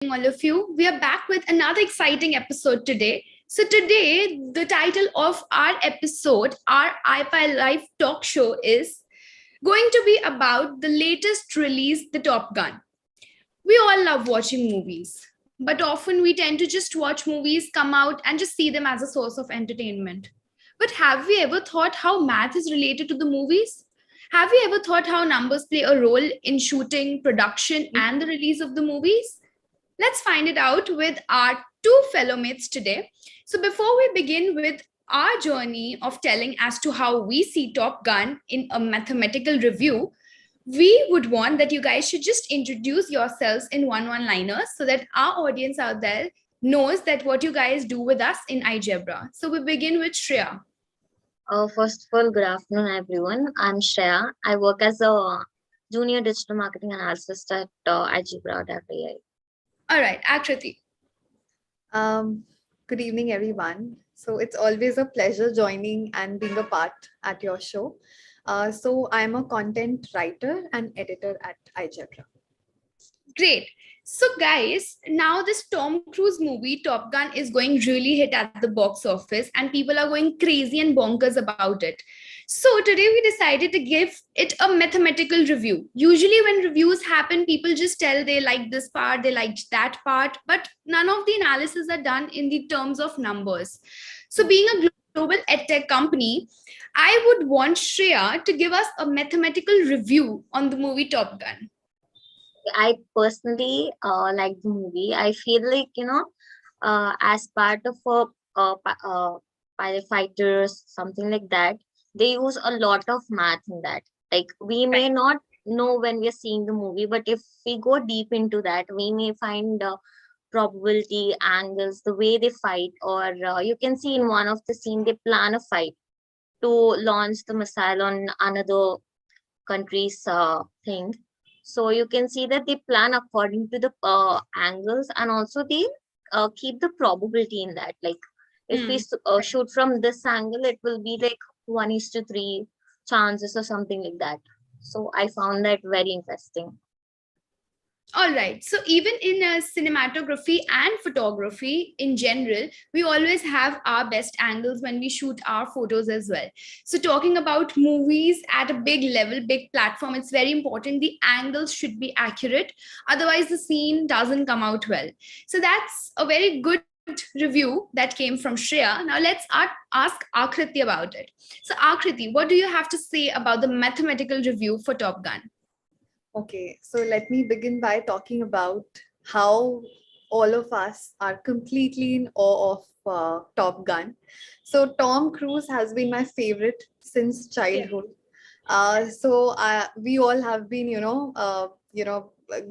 all of you. We are back with another exciting episode today. So, today, the title of our episode, our iPi Live talk show, is going to be about the latest release, The Top Gun. We all love watching movies, but often we tend to just watch movies come out and just see them as a source of entertainment. But have we ever thought how math is related to the movies? Have you ever thought how numbers play a role in shooting, production, and the release of the movies? Let's find it out with our two fellow mates today. So, before we begin with our journey of telling as to how we see Top Gun in a mathematical review, we would want that you guys should just introduce yourselves in one-liners so that our audience out there knows that what you guys do with us in igebra. So we begin with Shreya. First of all, good afternoon, everyone. I'm Shreya. I work as a junior digital marketing analyst at igebra.ai. All right, Akriti. Um, Good evening, everyone. So it's always a pleasure joining and being a part at your show. So I'm a content writer and editor at iGebra. Great. So, guys, now this Tom Cruise movie, Top Gun, is going really hit at the box office, and people are going crazy and bonkers about it. So, today we decided to give it a mathematical review. Usually, when reviews happen, people just tell they like this part, they liked that part, but none of the analysis are done in the terms of numbers. So, being a global edtech company, I would want Shreya to give us a mathematical review on the movie Top Gun. I personally like the movie. I feel like, as part of pilot fighters, something like that, they use a lot of math in that. Like, we may not know when we're seeing the movie, but if we go deep into that, we may find probability, angles, the way they fight, or you can see in one of the scene they plan a fight to launch the missile on another country's thing. So you can see that they plan according to the angles, and also they keep the probability in that. Like, if we shoot from this angle, it will be like 1:3 chances or something like that. So I found that very interesting. All right. So even in cinematography and photography in general, we always have our best angles when we shoot our photos as well. So talking about movies at a big level, big platform, it's very important. The angles should be accurate. Otherwise, the scene doesn't come out well. So that's a very good review that came from Shreya. Now let's ask Akriti about it. So Akriti, what do you have to say about the mathematical review for Top Gun? Okay, so let me begin by talking about how all of us are completely in awe of Top Gun. So Tom Cruise has been my favorite since childhood. We all have been,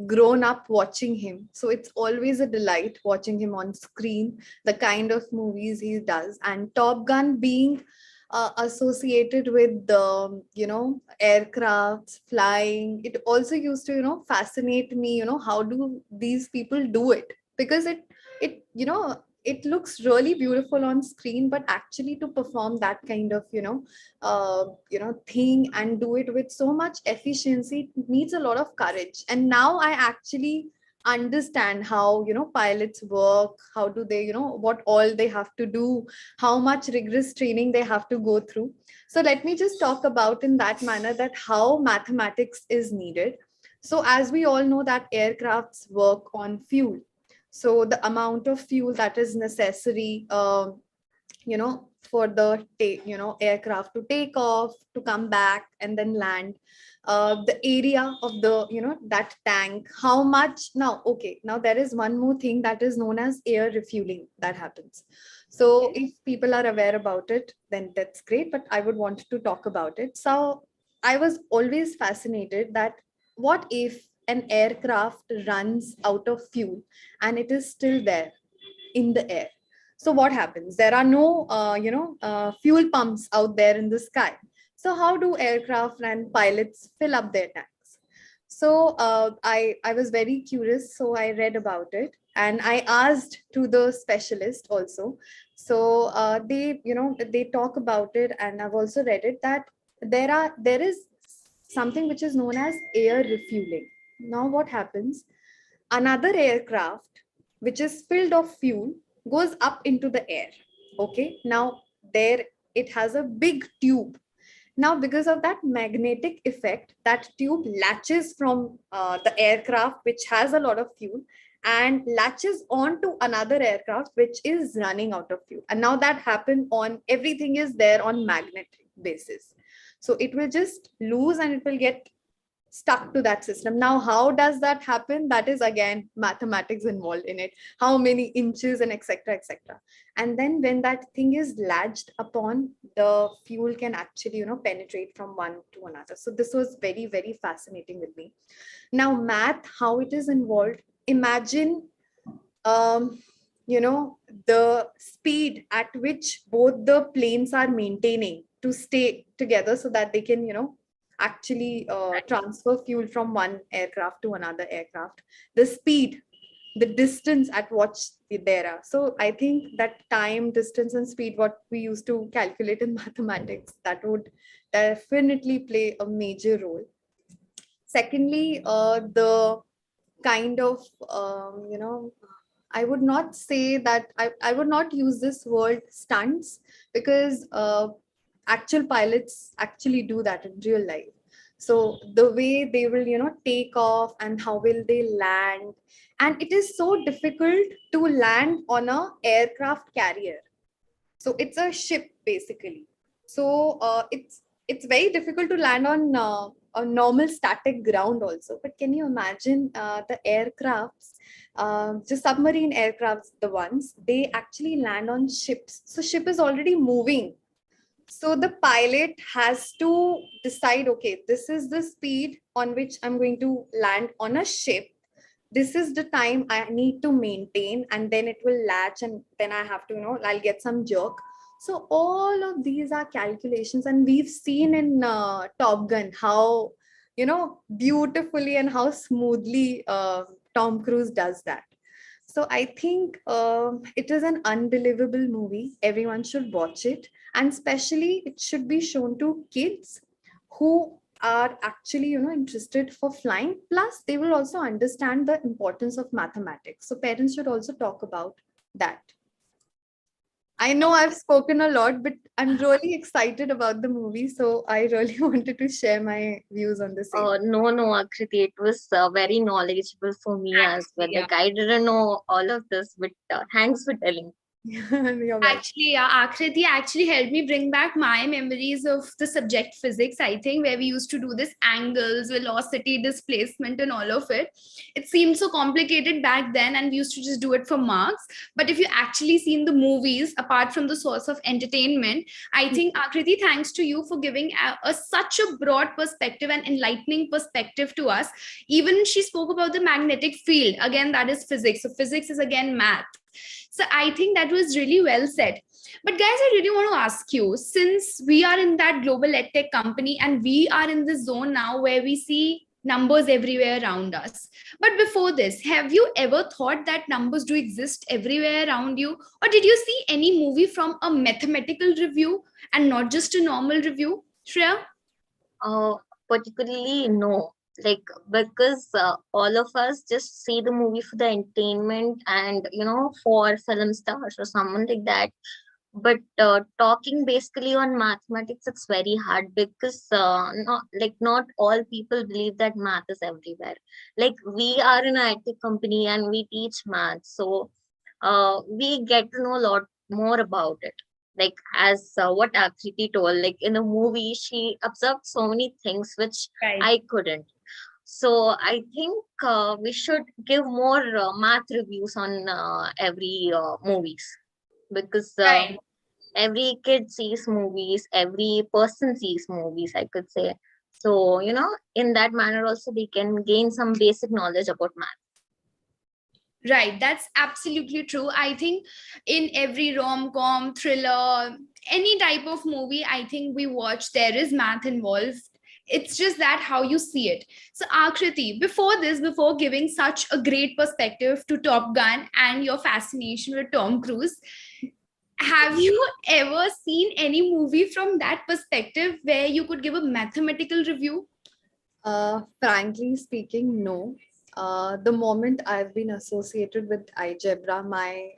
grown up watching him. So it's always a delight watching him on screen, the kind of movies he does, and Top Gun being associated with the aircrafts flying. It also used to fascinate me, how do these people do it, because it looks really beautiful on screen, but actually to perform that kind of thing and do it with so much efficiency, it needs a lot of courage. And now I actually understand how pilots work, how do they, what all they have to do, how much rigorous training they have to go through. So let me just talk about in that manner that how mathematics is needed. So as we all know that aircrafts work on fuel, so the amount of fuel that is necessary for the aircraft to take off, to come back and then land, the area of the that tank, how much. Now, okay, now there is one more thing that is known as air refueling that happens. So if people are aware about it, then that's great, but I would want to talk about it. So I was always fascinated that what if an aircraft runs out of fuel and it is still there in the air? So what happens? There are no fuel pumps out there in the sky. So how do aircraft and pilots fill up their tanks? So I was very curious, so I read about it and I asked to the specialist also. So they talk about it, and I've also read it that there is something which is known as air refueling. Now what happens? Another aircraft which is filled of fuel, goes up into the air. Okay, now there it has a big tube. Now, because of that magnetic effect, that tube latches from the aircraft, which has a lot of fuel, and latches onto another aircraft, which is running out of fuel. And now that happened on everything is there on magnetic basis. So it will just lose and it will get stuck to that system. Now, how does that happen? That is again mathematics involved in it. How many inches and etc. etc. And then when that thing is latched upon, the fuel can actually penetrate from one to another. So this was very, very fascinating with me. Now, math, how it is involved. Imagine um, the speed at which both the planes are maintaining to stay together so that they can actually transfer fuel from one aircraft to another aircraft, the speed, the distance at which there are. So I think that time, distance and speed, what we used to calculate in mathematics, that would definitely play a major role. Secondly, the kind of I would not say that I would not use this word stunts, because actual pilots actually do that in real life. So the way they will take off and how will they land, and it is so difficult to land on a aircraft carrier. So it's a ship basically. So it's very difficult to land on a normal static ground also. But can you imagine the aircrafts, just submarine aircrafts, the ones they actually land on ships. So ship is already moving. So the pilot has to decide, okay, this is the speed on which I'm going to land on a ship. This is the time I need to maintain, and then it will latch, and then I have to, I'll get some jerk. So all of these are calculations, and we've seen in Top Gun how, beautifully and how smoothly Tom Cruise does that. So I think it is an unbelievable movie. Everyone should watch it, and especially it should be shown to kids who are actually interested for flying. Plus, they will also understand the importance of mathematics. So parents should also talk about that. I know I've spoken a lot, but I'm really excited about the movie. So I really wanted to share my views on the same. No, Akriti, it was very knowledgeable for me as well. Actually, yeah. Like I didn't know all of this, but thanks for telling. You're welcome. Actually, yeah, Akriti actually helped me bring back my memories of the subject physics, I think, where we used to do this angles, velocity, displacement, and all of it. It seemed so complicated back then, and we used to just do it for marks. But if you actually seen the movies, apart from the source of entertainment, I think, Akriti, thanks to you for giving such a broad perspective and enlightening perspective to us. Even she spoke about the magnetic field. Again, that is physics. So physics is again math. So I think that was really well said. But guys, I really want to ask you, since we are in that global edtech company and we are in this zone now where we see numbers everywhere around us. But before this, have you ever thought that numbers do exist everywhere around you? Or did you see any movie from a mathematical review and not just a normal review? Shreya? Uh, Particularly, no. Like, because all of us just see the movie for the entertainment and, for film stars or someone like that. But talking basically on mathematics, it's very hard because not all people believe that math is everywhere. Like, we are in a IT company and we teach math. So we get to know a lot more about it. Like as what Akriti told, like in the movie, she observed so many things which Right. I couldn't. So I think we should give more math reviews on every movies, because Right. every kid sees movies, every person sees movies, I could say. So in that manner also they can gain some basic knowledge about math. Right, that's absolutely true. I think in every rom-com, thriller, any type of movie, I think we watch, there is math involved. It's just that how you see it. So, Akriti, before this, before giving such a great perspective to Top Gun and your fascination with Tom Cruise, have you ever seen any movie from that perspective where you could give a mathematical review? Frankly speaking, no. The moment I've been associated with igebra, my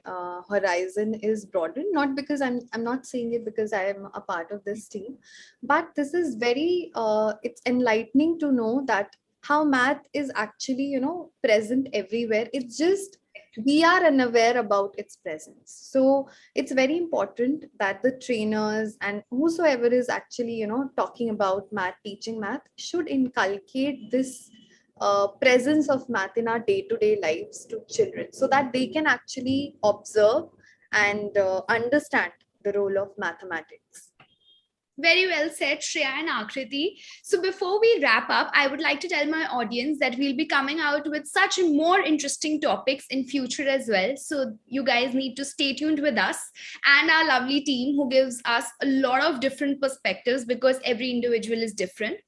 horizon is broadened. Not because I'm not saying it because I am a part of this team, but this is very it's enlightening to know that how math is actually, present everywhere. It's just we are unaware about its presence. So it's very important that the trainers and whosoever is actually, talking about math, teaching math, should inculcate this presence of math in our day-to-day lives to children, so that they can actually observe and understand the role of mathematics. Very well said, Shreya and Akriti. So before we wrap up, I would like to tell my audience that we'll be coming out with such more interesting topics in future as well. So you guys need to stay tuned with us and our lovely team who gives us a lot of different perspectives because every individual is different.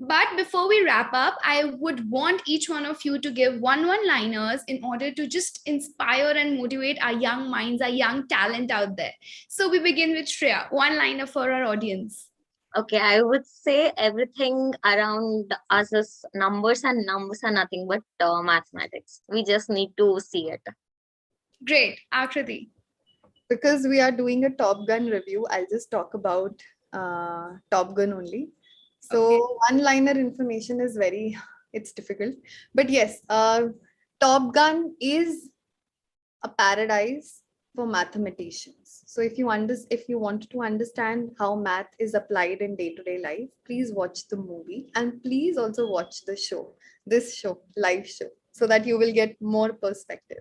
But before we wrap up, I would want each one of you to give one-liners in order to just inspire and motivate our young minds, our young talent out there. So we begin with Shreya, one-liner for our audience. Okay, I would say everything around us is numbers, and numbers are nothing but mathematics. We just need to see it. Great, Akriti. Because we are doing a Top Gun review, I'll just talk about Top Gun only. Okay. So one-liner information is very, it's difficult. But yes, Top Gun is a paradise for mathematicians. So if you want to understand how math is applied in day-to-day life, please watch the movie and please also watch this show, live show, so that you will get more perspective.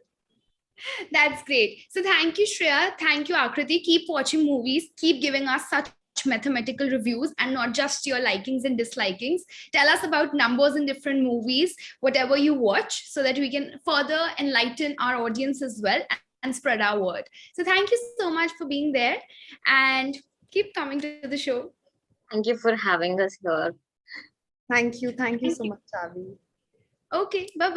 That's great. So thank you, Shreya. Thank you, Akriti. Keep watching movies. Keep giving us such mathematical reviews and not just your likings and dislikings. Tell us about numbers in different movies, whatever you watch, so that we can further enlighten our audience as well and spread our word. So thank you so much for being there and keep coming to the show. Thank you for having us here. Thank you. Thank you Thank so you. much, Avi. Okay. Bye bye.